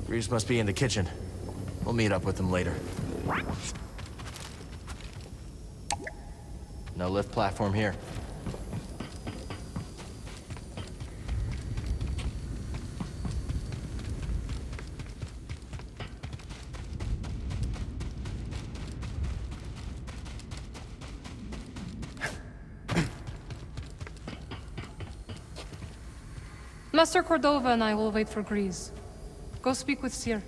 Greaves must be in the kitchen. We'll meet up with them later. No lift platform here. Master Cordova and I will wait for Greaves. Go speak with Cere.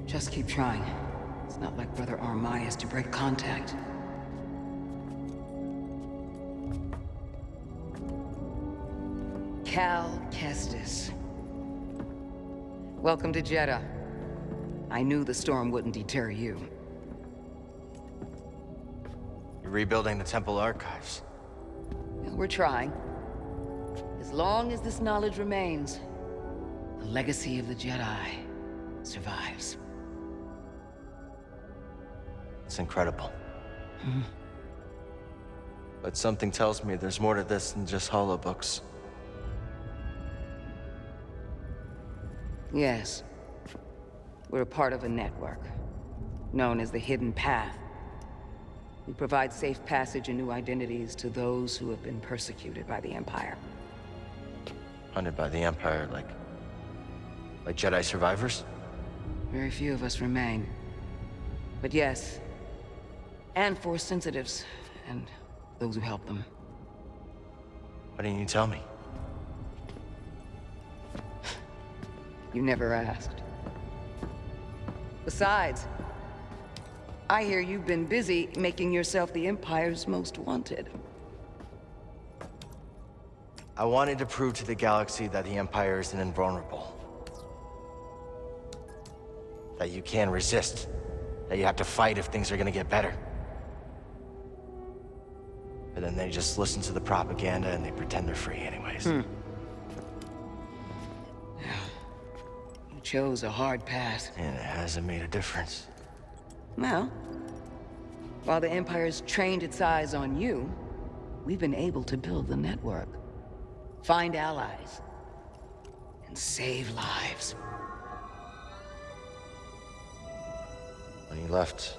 Just keep trying. It's not like Brother Armai is to break contact. Cal Kestis. Welcome to Jedi. I knew the storm wouldn't deter you. You're rebuilding the temple archives. And we're trying. As long as this knowledge remains, the legacy of the Jedi survives. It's incredible. But something tells me there's more to this than just holobooks. Yes. We're a part of a network, known as the Hidden Path. We provide safe passage and new identities to those who have been persecuted by the Empire. Hunted by the Empire, like Jedi survivors? Very few of us remain. But yes, and Force sensitives, and those who help them. Why didn't you tell me? You never asked. Besides, I hear you've been busy making yourself the Empire's most wanted. I wanted to prove to the galaxy that the Empire isn't invulnerable. That you can resist. That you have to fight if things are gonna get better. But then they just listen to the propaganda and they pretend they're free anyways. You chose a hard path. And it hasn't made a difference. Well, while the Empire's trained its eyes on you, we've been able to build the network. Find allies. And save lives. When you left,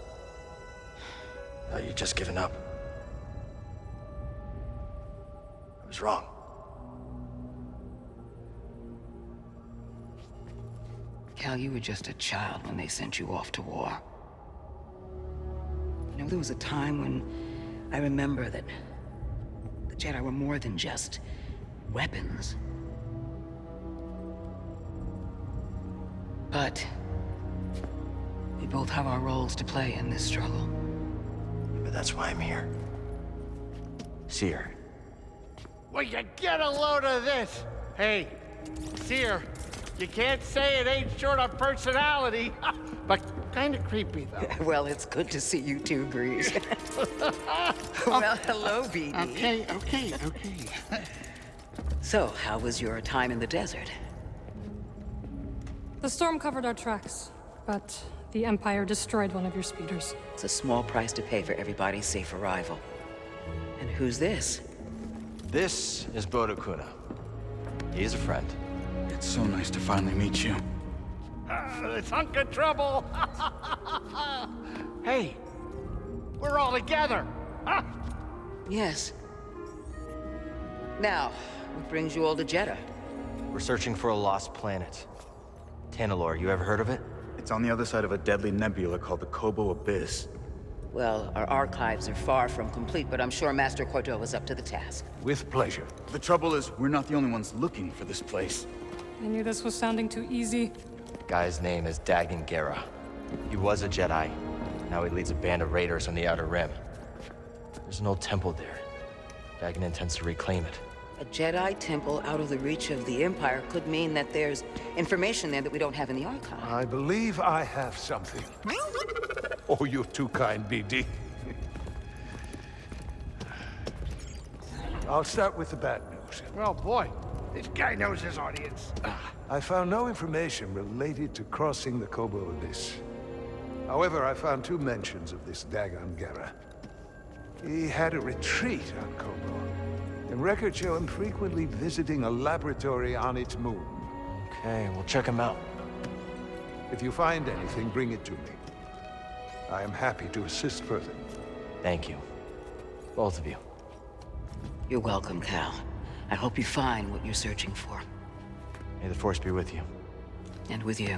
I thought you'd just given up. I was wrong. Cal, you were just a child when they sent you off to war. You know, there was a time when I remember that the Jedi were more than just weapons. But we both have our roles to play in this struggle. But that's why I'm here. Cere. Will you get a load of this? Hey, Cere, you can't say it ain't short of personality, but kind of creepy, though. Well, it's good to see you too, Greaves. Well, hello, BD. Okay. So, how was your time in the desert? The storm covered our tracks, but the Empire destroyed one of your speeders. It's a small price to pay for everybody's safe arrival. And who's this? This is Bodokuna. He's a friend. It's so nice to finally meet you. This hunk of trouble. Hey, we're all together. Huh? Yes. Now, what brings you all to Jeddah? We're searching for a lost planet. Tanalorr, you ever heard of it? It's on the other side of a deadly nebula called the Kobo Abyss. Well, our archives are far from complete, but I'm sure Master Cordova's up to the task. With pleasure. The trouble is, we're not the only ones looking for this place. I knew this was sounding too easy. Guy's name is Dagan Gera. He was a Jedi. Now he leads a band of raiders on the Outer Rim. There's an old temple there. Dagan intends to reclaim it. A Jedi temple out of the reach of the Empire could mean that there's information there that we don't have in the archive. I believe I have something. Oh, you're too kind, BD. I'll start with the bad news. Well, boy, this guy knows his audience. I found no information related to crossing the Kobo Abyss. However, I found 2 mentions of this Dagan Gera. He had a retreat on Kobo, and records show him frequently visiting a laboratory on its moon. Okay, we'll check him out. If you find anything, bring it to me. I am happy to assist further. Thank you. Both of you. You're welcome, Cal. I hope you find what you're searching for. May the Force be with you. And with you.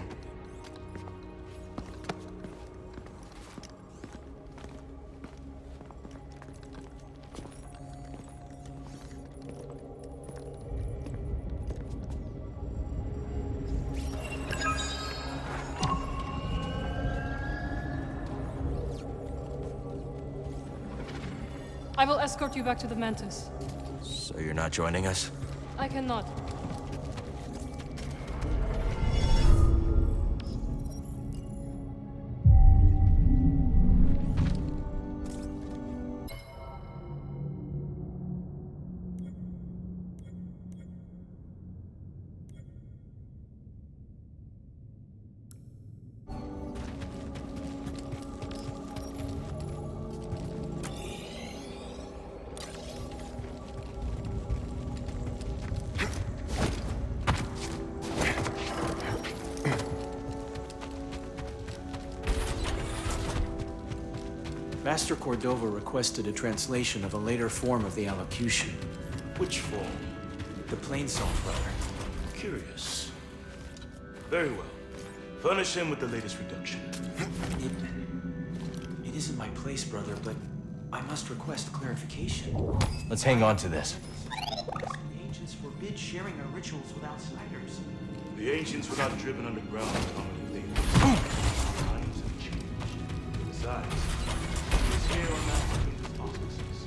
I will escort you back to the Mantis. So you're not joining us? I cannot. Master Cordova requested a translation of a later form of the allocution. Which form? The Plainsong, brother. Curious. Very well. Furnish him with the latest reduction. It isn't my place, brother, but I must request clarification. Let's hang on to this. The ancients forbid sharing our rituals with outsiders. The ancients were not driven underground with common things. Times have changed. Besides, it's here on that King's auspices.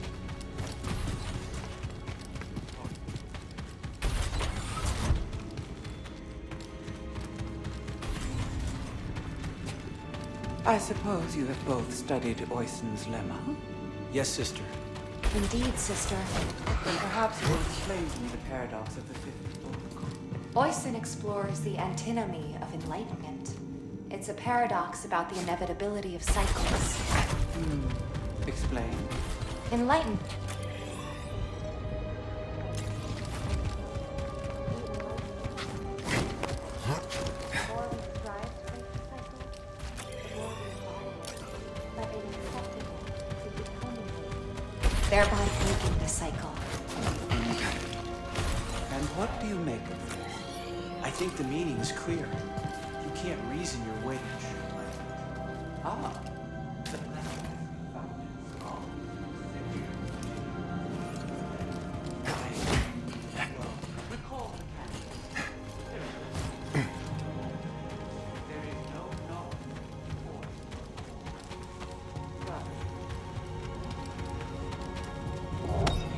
I suppose you have both studied Oisin's lemma? Yes, sister. Indeed, sister. Then perhaps you will explain to me the paradox of the fifth book. Oisin explores the antinomy of enlightenment. It's a paradox about the inevitability of cycles. Explain. Enlighten. Thereby breaking the cycle. And what do you make of this? I think the meaning is clear. You can't reason your way. Ah.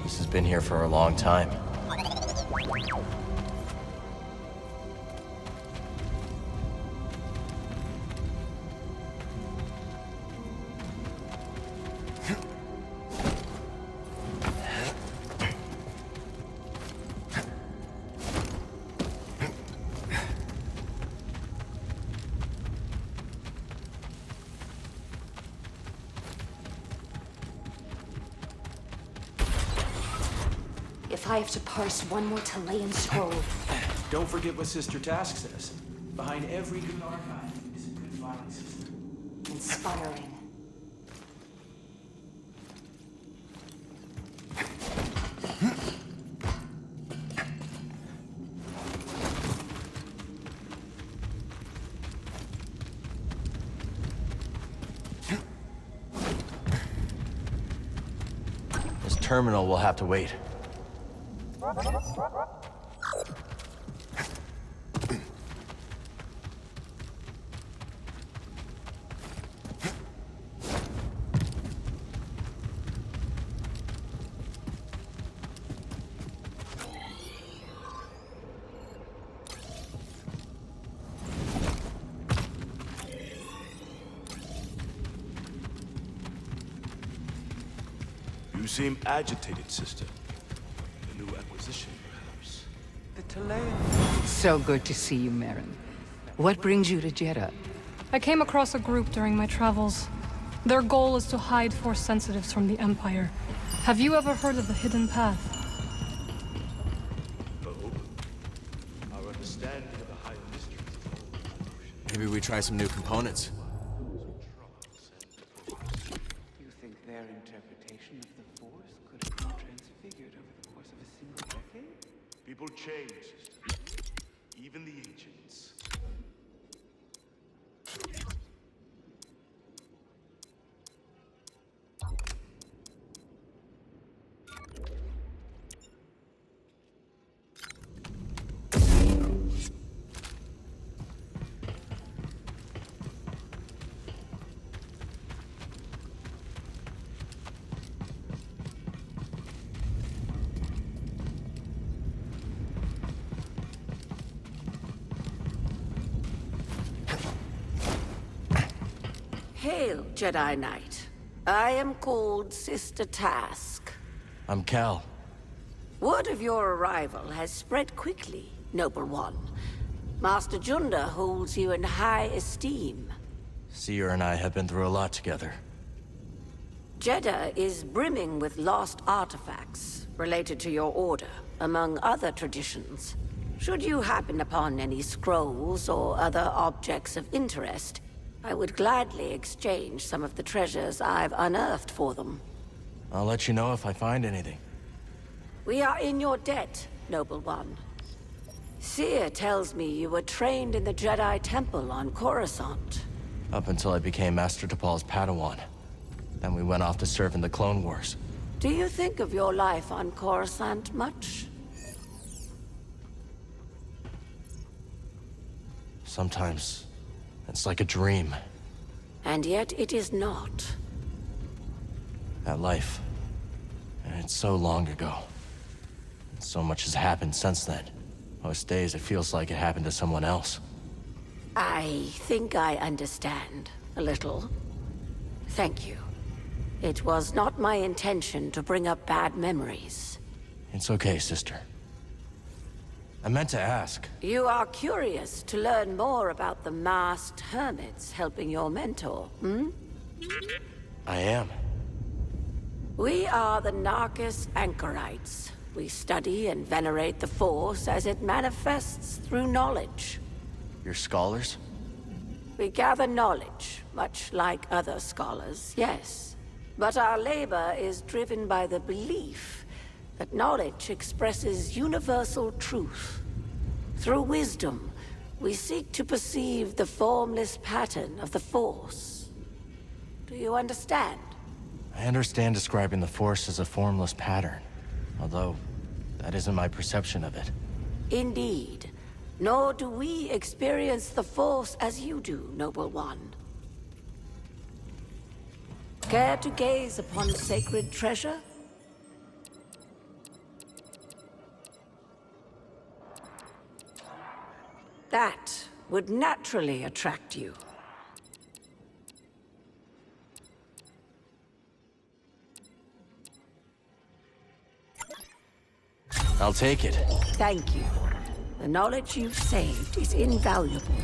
This has been here for a long time. If I have to parse one more Talayan scroll, Don't forget what Sister Task says. Behind every good archive is a good filing system. inspiring. This terminal will have to wait. seem agitated, sister. A new acquisition, perhaps. The Talayan. So good to see you, Merrin. What brings you to Jeddah? I came across a group during my travels. Their goal is to hide Force sensitives from the Empire. Have you ever heard of the Hidden Path? No. Our understanding of the higher mysteries. Maybe we try some new components. You think their interpretation of the Force could have been transfigured over the course of a single decade? People change, sister. Even the ancients. Hail, Jedi Knight. I am called Sister Task. I'm Cal. Word of your arrival has spread quickly, Noble One. Master Junda holds you in high esteem. Cere and I have been through a lot together. Jeddah is brimming with lost artifacts related to your order, among other traditions. Should you happen upon any scrolls or other objects of interest, I would gladly exchange some of the treasures I've unearthed for them. I'll let you know if I find anything. We are in your debt, Noble One. Cere tells me you were trained in the Jedi Temple on Coruscant. Up until I became Master Tapal's Padawan. Then we went off to serve in the Clone Wars. Do you think of your life on Coruscant much? Sometimes, it's like a dream. And yet it is not. That life. And it's so long ago. So much has happened since then. Most days it feels like it happened to someone else. I think I understand, a little. Thank you. It was not my intention to bring up bad memories. It's okay, sister. I meant to ask. You are curious to learn more about the masked hermits helping your mentor, hmm? I am. We are the Narcus Anchorites. We study and venerate the Force as it manifests through knowledge. You're scholars? We gather knowledge, much like other scholars, yes. But our labor is driven by the belief that knowledge expresses universal truth. Through wisdom, we seek to perceive the formless pattern of the Force. Do you understand? I understand describing the Force as a formless pattern, although that isn't my perception of it. Indeed. Nor do we experience the Force as you do, Noble One. Care to gaze upon sacred treasure? That would naturally attract you. I'll take it. Thank you. The knowledge you've saved is invaluable.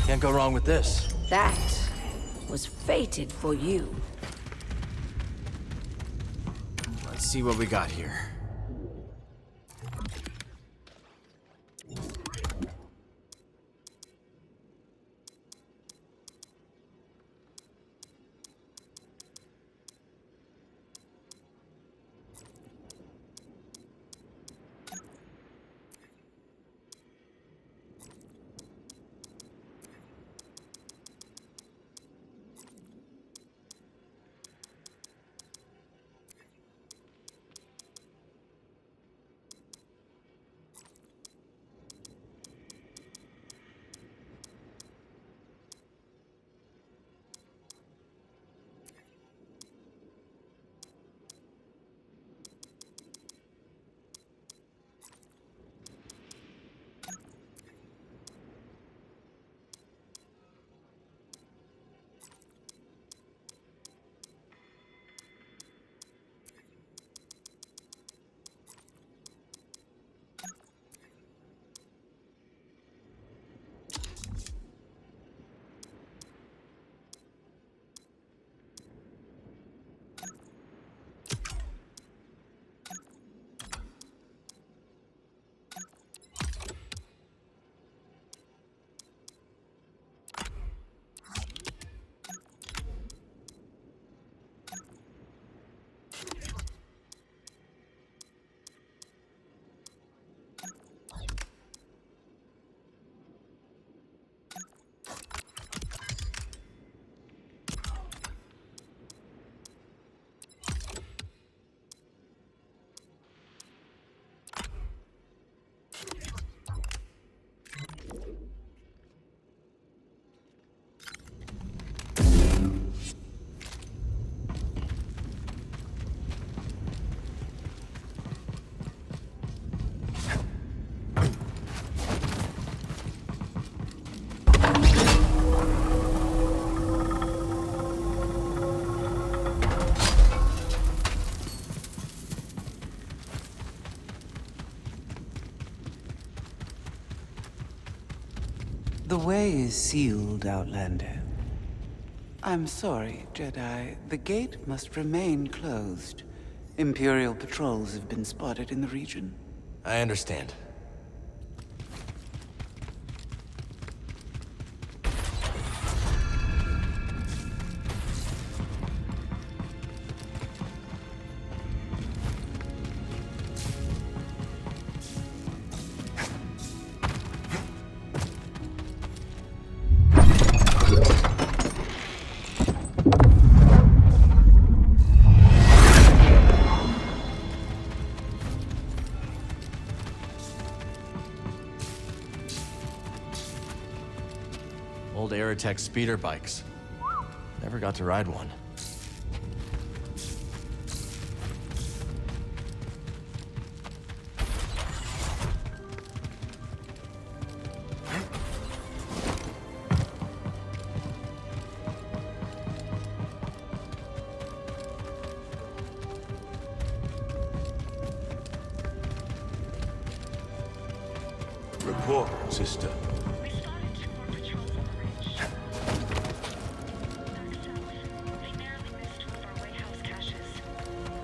Can't go wrong with this. That was fated for you. Let's see what we got here. The way is sealed, Outlander. I'm sorry, Jedi. The gate must remain closed. Imperial patrols have been spotted in the region. I understand. Old Aerotech speeder bikes. Never got to ride one. Report, sister.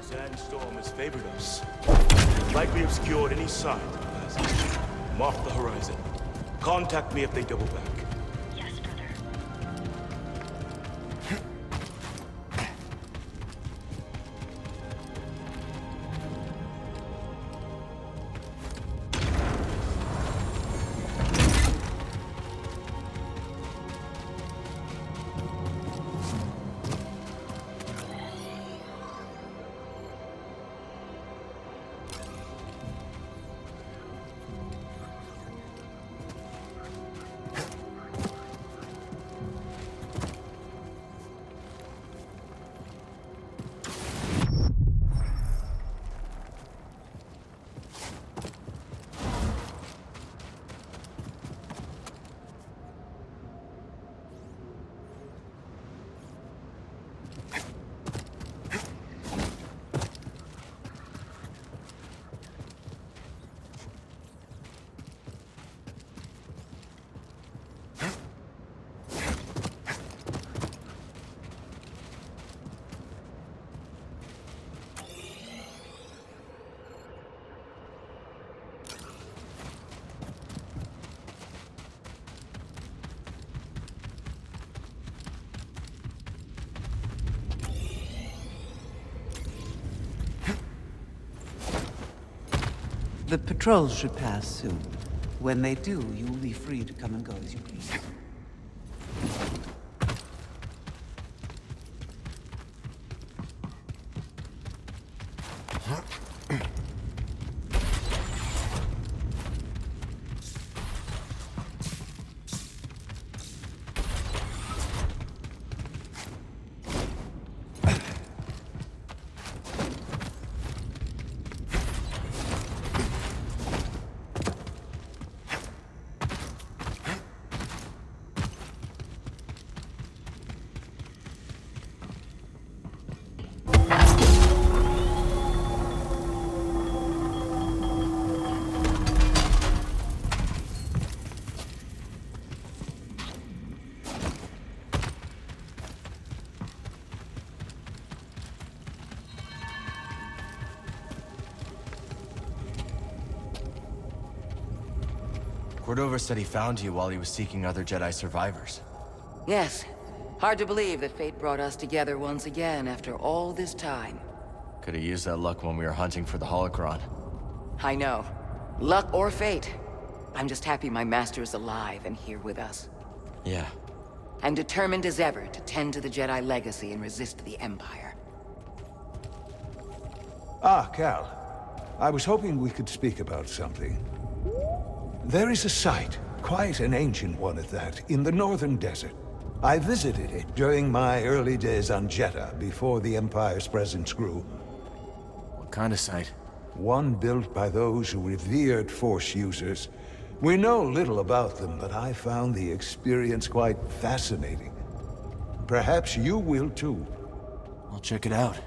Sandstorm has favored us. Likely obscured any sign of the passage. Mark the horizon. Contact me if they double back. The patrols should pass soon. When they do, you will be free to come and go as you please. Cordova said he found you while he was seeking other Jedi survivors. Yes. Hard to believe that fate brought us together once again after all this time. Could have used that luck when we were hunting for the holocron. I know. Luck or fate. I'm just happy my master is alive and here with us. Yeah. And determined as ever to tend to the Jedi legacy and resist the Empire. Ah, Cal. I was hoping we could speak about something. There is a site, quite an ancient one at that, in the northern desert. I visited it during my early days on Jeddah, before the Empire's presence grew. What kind of site? One built by those who revered Force users. We know little about them, but I found the experience quite fascinating. Perhaps you will too. I'll check it out.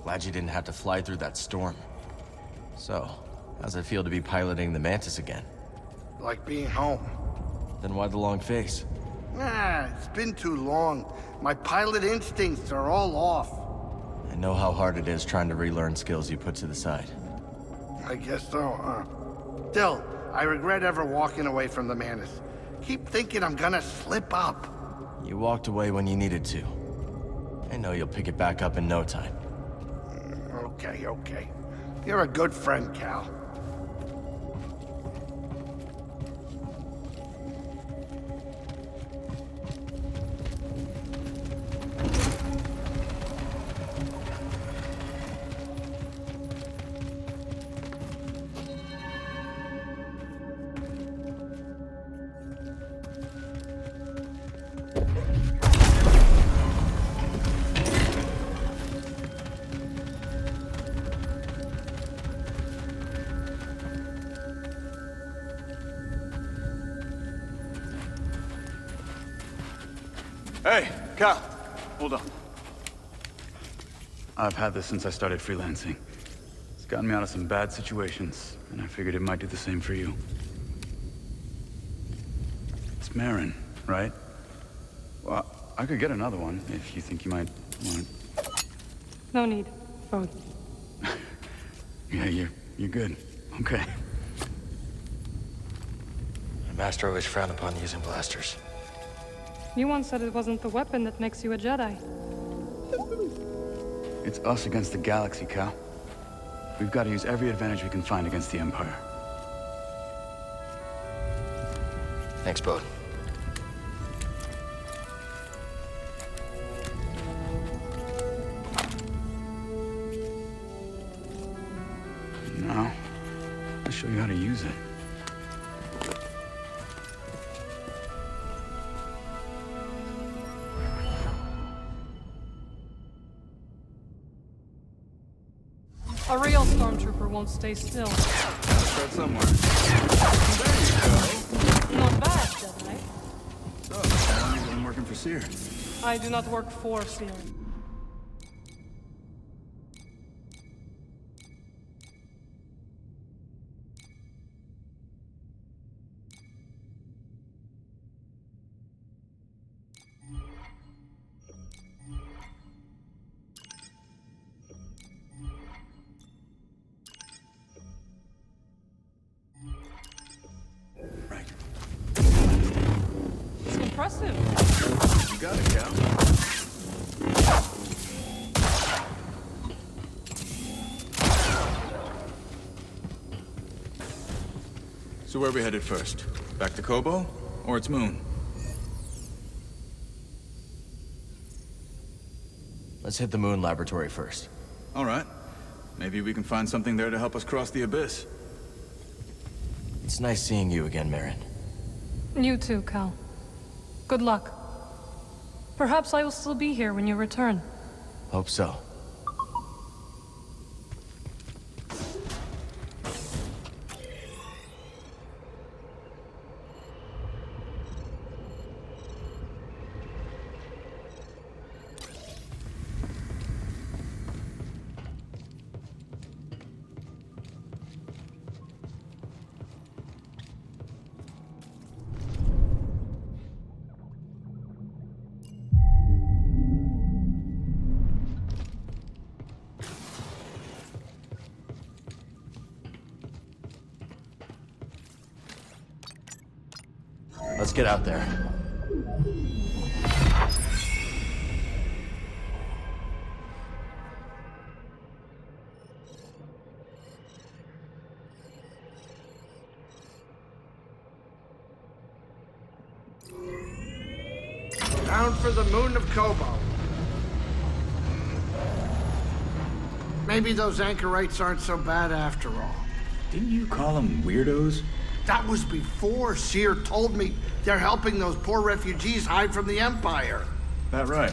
Glad you didn't have to fly through that storm. So, how's it feel to be piloting the Mantis again? Like being home. Then why the long face? Nah, it's been too long. My pilot instincts are all off. I know how hard it is trying to relearn skills you put to the side. I guess so, huh? Still, I regret ever walking away from the Mantis. Keep thinking I'm gonna slip up. You walked away when you needed to. I know you'll pick it back up in no time. Okay. You're a good friend, Cal. Hey, Cal, hold on. I've had this since I started freelancing. It's gotten me out of some bad situations, and I figured it might do the same for you. It's Marin, right? Well, I could get another one if you think you might want it. No need. Phone. Yeah, you're good. Okay. My master always frowned upon using blasters. You once said it wasn't the weapon that makes you a Jedi. It's us against the galaxy, Cal. We've got to use every advantage we can find against the Empire. Thanks, Bode. Now, I'll show you how to use it. A real stormtrooper won't stay still. Start somewhere. Not bad, Jedi. So, how long have you been working for Cere? I do not work for Cere. Right. It's impressive. You got it, Cal. So where are we headed first? Back to Kobo? Or its moon? Let's hit the moon laboratory first. All right. Maybe we can find something there to help us cross the abyss. It's nice seeing you again, Marin. You too, Cal. Good luck. Perhaps I will still be here when you return. Hope so. Let's get out there. Bound for the moon of Kobo. Maybe those anchorites aren't so bad after all. Didn't you call them weirdos? That was before Cere told me they're helping those poor refugees hide from the Empire. That right?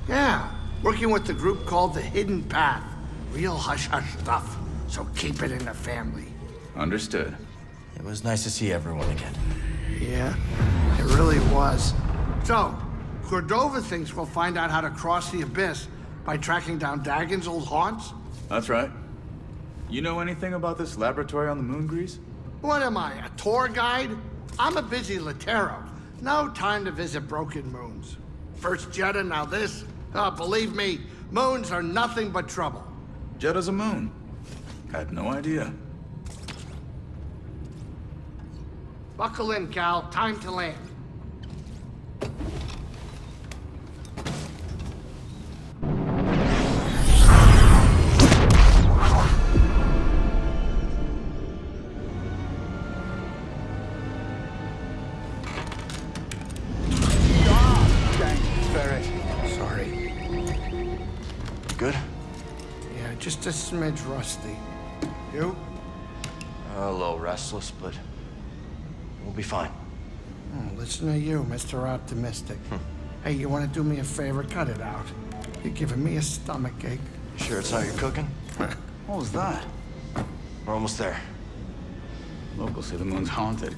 Yeah, working with the group called the Hidden Path. Real hush-hush stuff, so keep it in the family. Understood. It was nice to see everyone again. Yeah, it really was. So, Cordova thinks we'll find out how to cross the abyss By tracking down Dagon's old haunts? That's right. You know anything about this laboratory on the moon, Grease? What am I, a tour guide? I'm a busy Latero. No time to visit broken moons. First Jedi, now this. Oh, believe me, moons are nothing but trouble. Jedda's a moon. Had no idea. Buckle in, Cal. Time to land. Sorry. Good? Yeah, just a smidge rusty. You? A little restless, but we'll be fine. Oh, listen to you, Mr. Optimistic. Hey, you want to do me a favor? Cut it out. You're giving me a stomachache. You sure it's not your cooking? What was that? We're almost there. Locals say the moon's haunted.